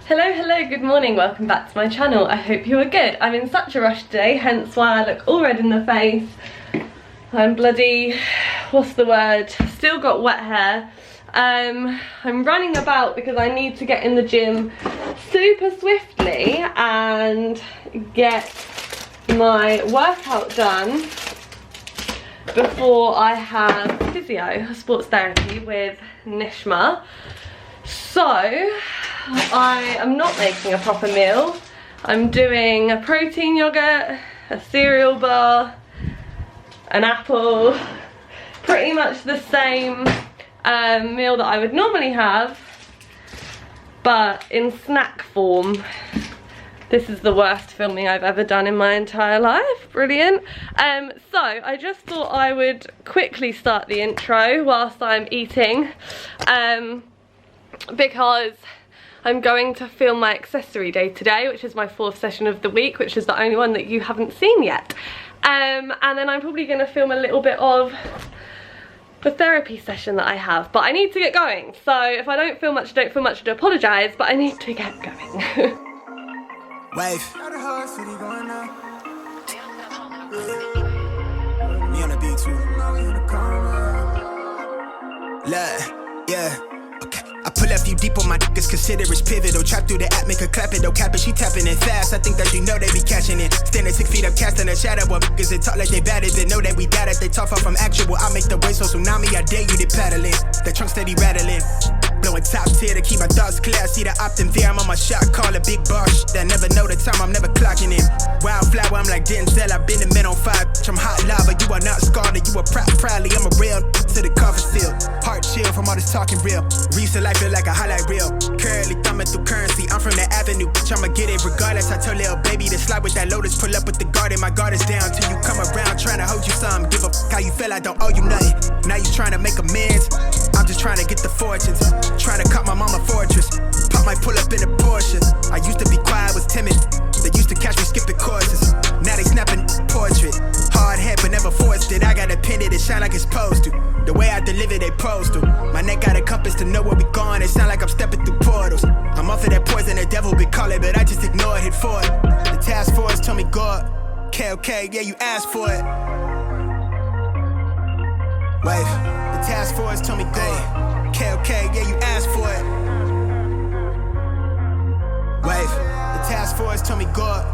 Hello, good morning, welcome back to my channel. I hope you are good. I'm in such a rush today, hence why I look all red in the face. I'm bloody, what's the word, still got wet hair. I'm running about because I need to get in the gym super swiftly and get my workout done before I have physio, sports therapy with Nishma. So I am not making a proper meal. I'm doing a protein yogurt, a cereal bar, an apple, pretty much the same meal that I would normally have, but in snack form. This is the worst filming I've ever done in my entire life. Brilliant. So I just thought I would quickly start the intro whilst I'm eating, because I'm going to film my accessory day today, which is my 4th session of the week, which is the only one that you haven't seen yet. And then I'm probably going to film a little bit of the therapy session that I have, but I need to get going. So if I don't film much, I do apologise, but I need to get going. Wave. Me on the beat too. Look, yeah. I pull up you deep on my niggas, consider it's pivotal. Trap through the app, make her clap it, don't cap it, she tapping it fast. I think that you know they be catching it. Standing 6 feet up, casting a shadow of niggas that talk like they bad it. They know that we got it, they talk far from actual. I make the wave so tsunami, I dare you to paddle in. The trunk steady rattling. Blowing top tier to keep my thoughts clear. I see the optim there, I'm on my shot, call a big boss. That never know the time, I'm never clocking in. Wildflower, I'm like Denzel, I've been in men on fire. I'm hot lava, you are not scarred, you are proudly. I'm a real to the cover still. Heart chill from all this talking real. Recent life feel like a highlight reel. Currently thumbing through currency, I'm from that avenue, bitch, I'ma get it regardless. I tell little baby to slide with that lotus, pull up with the garden. My guard is down till you come around, trying to hold you some. Give a how you feel, I don't owe you nothing. Now you trying to make amends, I'm just trying to get the fortunes. Trying to cut my mama fortress. Pop might pull up in a Porsche. I used to be quiet, was timid. They used to catch me skipping courses. Now they snapping portrait. Hard head but never forced it. I got a pin it shine like it's supposed to. The way I deliver they pros to. My neck got a compass to know where we going. It sound like I'm stepping through portals. I'm off of that poison the devil been calling, but I just ignore it, hit for it. The task force told me God. Okay, yeah, you asked for it. Wave. The task force told me God. Okay, yeah, you asked for it. Wave. The task force told me God.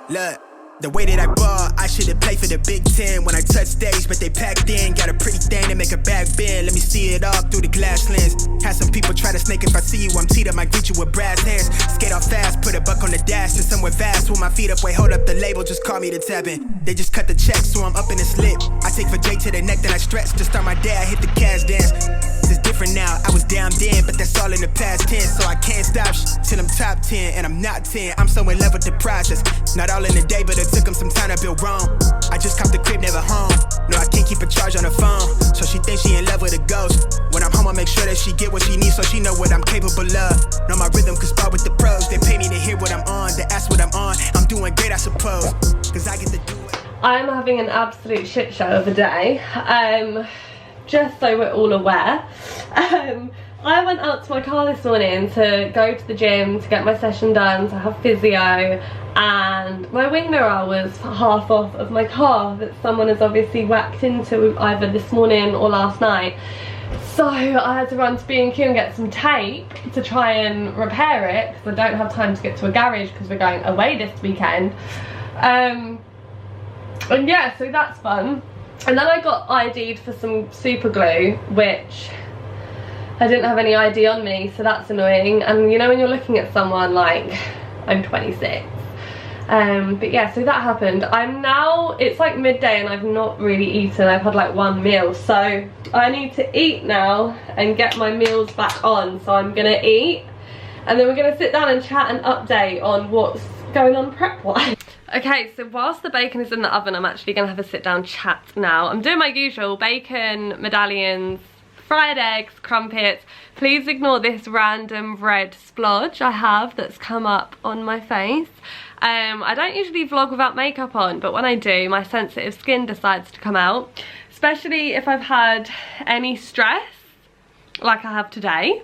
Look. The way that I ball, I should've played for the Big Ten when I touched stage, but they packed in. Got a pretty thing to make a back bend. Let me see it all through the glass lens. Had some people try to snake if I see you, I'm teed up, might greet you with brass hands. Skate off fast, put a buck on the dash to somewhere vast. With my feet up, wait, hold up the label, just call me to tap in. They just cut the check, so I'm up in the slip. I take for J to the neck, then I stretch. To start my day, I hit the cash dance. It's different now, I was down then, but that's all in the past tense. So I can't stop till I'm top 10, and I'm not 10. I'm so in love with the process. Not all in the day, but it took them some time to build wrong. I just copped the crib, never home. No, I can't keep a charge on the phone. So she thinks she in love with a ghost. When I'm home, I make sure that she get what she needs, so she know what I'm capable of. Know my rhythm could spar with the pros. They pay me to hear what I'm on, they ask what I'm on. I'm doing great, I suppose, cause I get to do it. I'm having an absolute shit show of a day. Just so we're all aware. I went out to my car this morning to go to the gym to get my session done, to have physio, and my wing mirror was half off of my car that someone has obviously whacked into either this morning or last night. So I had to run to B&Q and get some tape to try and repair it, because I don't have time to get to a garage because we're going away this weekend. And yeah, so that's fun. And then I got ID'd for some super glue, which I didn't have any ID on me, so that's annoying. And you know when you're looking at someone like, I'm 26. But yeah, so that happened. It's like midday and I've not really eaten. I've had like one meal, so I need to eat now and get my meals back on. So I'm gonna eat, and then we're gonna sit down and chat and update on what's going on prep wise. Okay, so whilst the bacon is in the oven, I'm actually gonna have a sit down chat now. I'm doing my usual bacon, medallions, fried eggs, crumpets. Please ignore this random red splodge I have that's come up on my face. I don't usually vlog without makeup on, but when I do, my sensitive skin decides to come out, especially if I've had any stress like I have today.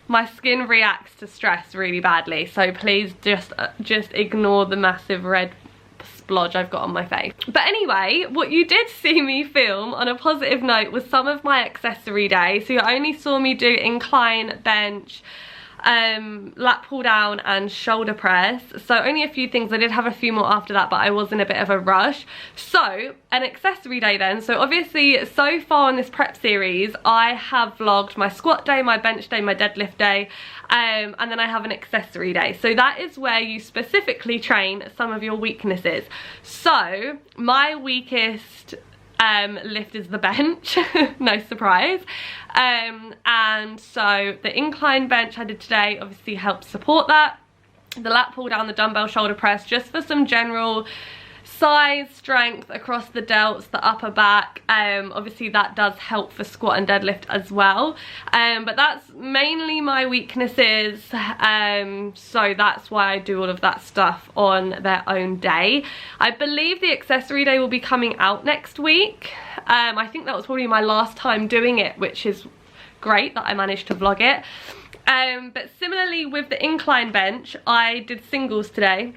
my skin reacts to stress really badly, so please just ignore the massive red splodge I've got on my face. But anyway, what you did see me film on a positive note was some of my accessory day. So you only saw me do incline, bench, lat pull down and shoulder press, so only a few things. I did have a few more after that, but I was in a bit of a rush. So an accessory day then. So obviously so far in this prep series I have vlogged my squat day, my bench day, my deadlift day, and then I have an accessory day. So that is where you specifically train some of your weaknesses. So my weakest lift is the bench, no surprise, and so the incline bench I did today obviously helps support that. The lat pull down, the dumbbell shoulder press, just for some general size, strength across the delts, the upper back. Obviously that does help for squat and deadlift as well, but that's mainly my weaknesses, so that's why I do all of that stuff on their own day. I believe the accessory day will be coming out next week. I think that was probably my last time doing it, which is great that I managed to vlog it. But similarly with the incline bench, I did singles today.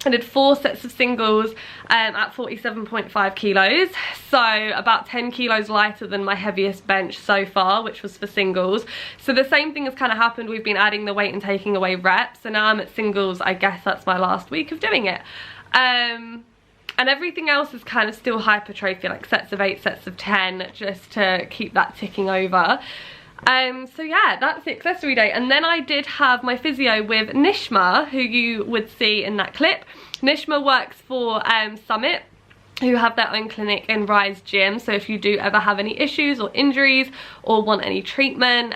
I did 4 sets of singles at 47.5 kilos, so about 10 kilos lighter than my heaviest bench so far, which was for singles. So the same thing has kind of happened. We've been adding the weight and taking away reps, so now I'm at singles. I guess that's my last week of doing it. And everything else is kind of still hypertrophy, like sets of 8, sets of 10, just to keep that ticking over. So yeah, that's the accessory day. And then I did have my physio with Nishma, who you would see in that clip. Nishma works for Summit, who have their own clinic in Rise Gym. So if you do ever have any issues or injuries or want any treatment,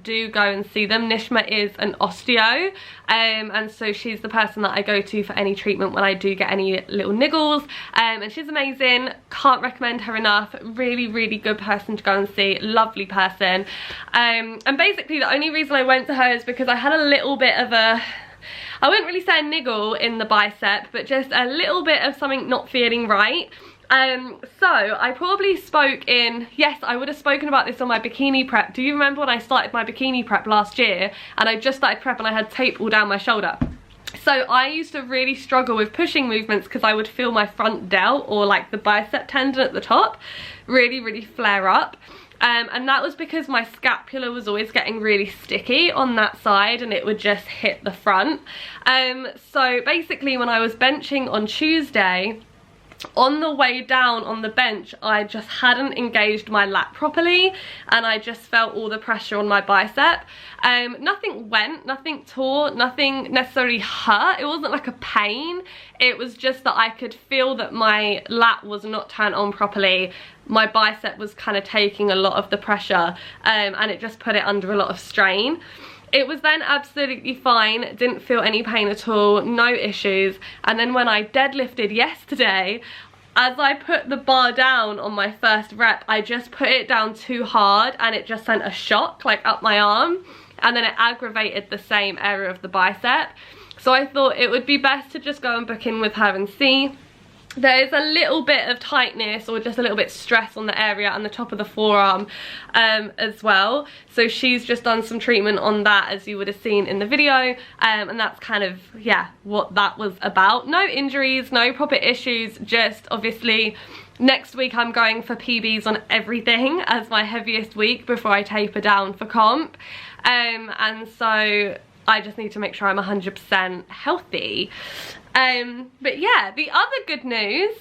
do go and see them. Nishma is an osteo, and so she's the person that I go to for any treatment when I do get any little niggles, and she's amazing. Can't recommend her enough. Really, really good person to go and see. Lovely person. And basically the only reason I went to her is because I had a little bit of a, I wouldn't really say a niggle in the bicep, but just a little bit of something not feeling right. So I probably spoke in, yes, I would have spoken about this on my bikini prep. Do you remember when I started my bikini prep last year and I just started prep and I had tape all down my shoulder? So I used to really struggle with pushing movements because I would feel my front delt, or like the bicep tendon at the top, really, really flare up. And that was because my scapula was always getting really sticky on that side and it would just hit the front. So basically when I was benching on Tuesday, on the way down on the bench, I just hadn't engaged my lat properly and I just felt all the pressure on my bicep. Nothing went, nothing tore, nothing necessarily hurt. It wasn't like a pain. It was just that I could feel that my lat was not turned on properly. My bicep was kind of taking a lot of the pressure, and it just put it under a lot of strain. It was then absolutely fine, didn't feel any pain at all, no issues. And then when I deadlifted yesterday, as I put the bar down on my first rep, I just put it down too hard and it just sent a shock like up my arm, and then it aggravated the same area of the bicep. So I thought it would be best to just go and book in with her and see. There is a little bit of tightness or just a little bit of stress on the area and the top of the forearm as well. So she's just done some treatment on that, as you would have seen in the video, and that's kind of, yeah, what that was about. No injuries, no proper issues, just obviously next week I'm going for PBs on everything as my heaviest week before I taper down for comp, and so I just need to make sure I'm 100% healthy. But yeah, the other good news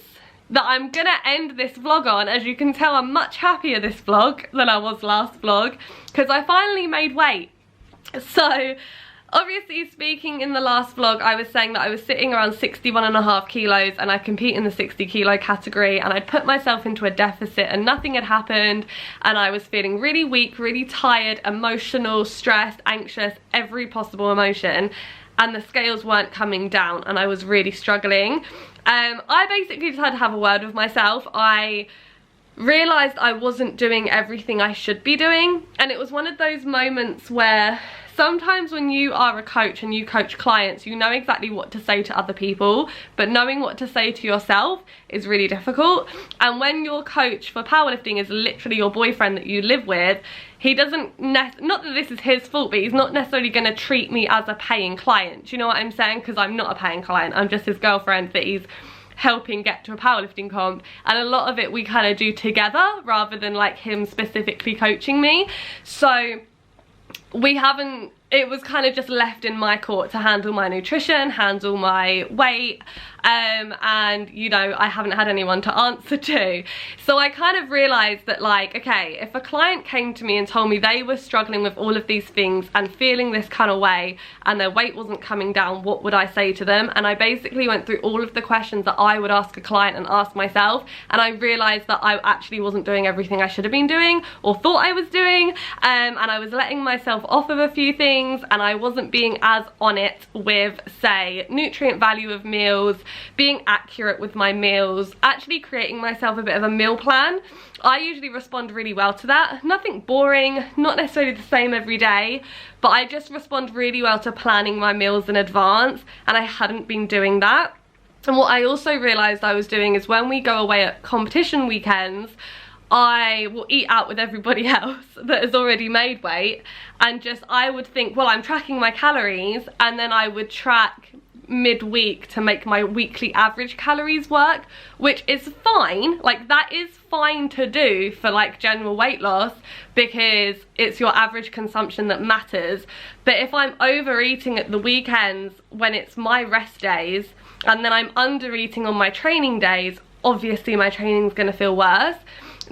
that I'm gonna end this vlog on, as you can tell I'm much happier this vlog than I was last vlog, because I finally made weight. So obviously, speaking in the last vlog, I was saying that I was sitting around 61.5 kilos and I compete in the 60 kilo category, and I'd put myself into a deficit and nothing had happened, and I was feeling really weak, really tired, emotional, stressed, anxious, every possible emotion, and the scales weren't coming down and I was really struggling. I basically just had to have a word with myself. I realised I wasn't doing everything I should be doing, and it was one of those moments where sometimes when you are a coach and you coach clients, you know exactly what to say to other people, but knowing what to say to yourself is really difficult. And when your coach for powerlifting is literally your boyfriend that you live with, he doesn't, not that this is his fault, but he's not necessarily going to treat me as a paying client. Do you know what I'm saying? Because I'm not a paying client, I'm just his girlfriend that he's helping get to a powerlifting comp, and a lot of it we kind of do together rather than like him specifically coaching me. So we haven't, it was kind of just left in my court to handle my nutrition, handle my weight, and you know, I haven't had anyone to answer to. So I kind of realized that, like, okay, if a client came to me and told me they were struggling with all of these things and feeling this kind of way and their weight wasn't coming down, what would I say to them? And I basically went through all of the questions that I would ask a client and ask myself, and I realized that I actually wasn't doing everything I should have been doing or thought I was doing, and I was letting myself off of a few things, and I wasn't being as on it with, say, nutrient value of meals, being accurate with my meals, actually creating myself a bit of a meal plan. I usually respond really well to that. Nothing boring, not necessarily the same every day, but I just respond really well to planning my meals in advance, and I hadn't been doing that. And what I also realized I was doing is when we go away at competition weekends, I will eat out with everybody else that has already made weight, and just, I would think, well, I'm tracking my calories, and then I would track midweek to make my weekly average calories work, which is fine. Like, that is fine to do for like general weight loss because it's your average consumption that matters. But if I'm overeating at the weekends when it's my rest days, and then I'm under eating on my training days, obviously my training's gonna feel worse.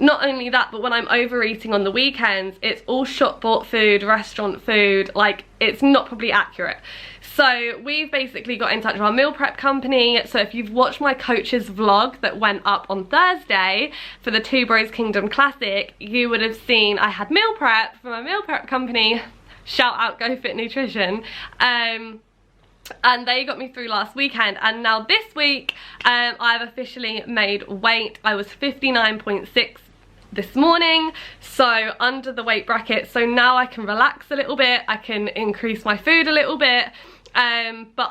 Not only that, but when I'm overeating on the weekends, it's all shop bought food, restaurant food, like, it's not probably accurate. So we've basically got in touch with our meal prep company. So if you've watched my coach's vlog that went up on Thursday for the Two Bros Kingdom Classic, you would have seen I had meal prep from my meal prep company. Shout out Go Fit Nutrition. And they got me through last weekend, and now this week I've officially made weight. I was 59.6 this morning, so under the weight bracket, so now I can relax a little bit, I can increase my food a little bit. But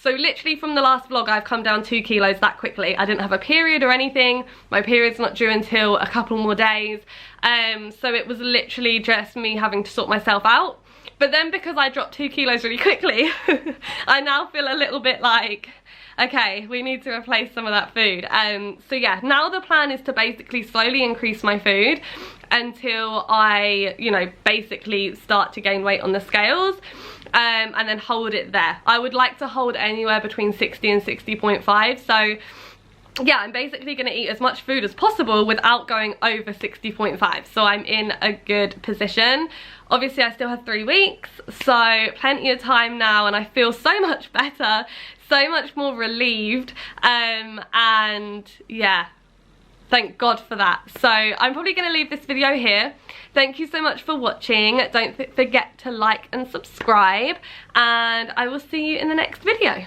so literally from the last vlog I've come down 2 kilos that quickly. I didn't have a period or anything, my period's not due until a couple more days, so it was literally just me having to sort myself out. But then because I dropped 2 kilos really quickly, I now feel a little bit like, okay, we need to replace some of that food. So yeah, now the plan is to basically slowly increase my food until I, you know, basically start to gain weight on the scales, and then hold it there. I would like to hold anywhere between 60 and 60.5. So yeah, I'm basically going to eat as much food as possible without going over 60.5. So I'm in a good position. Obviously I still have 3 weeks, so plenty of time now, and I feel so much better, so much more relieved, and yeah, thank God for that. So I'm probably going to leave this video here. Thank you so much for watching. Don't forget to like and subscribe, and I will see you in the next video.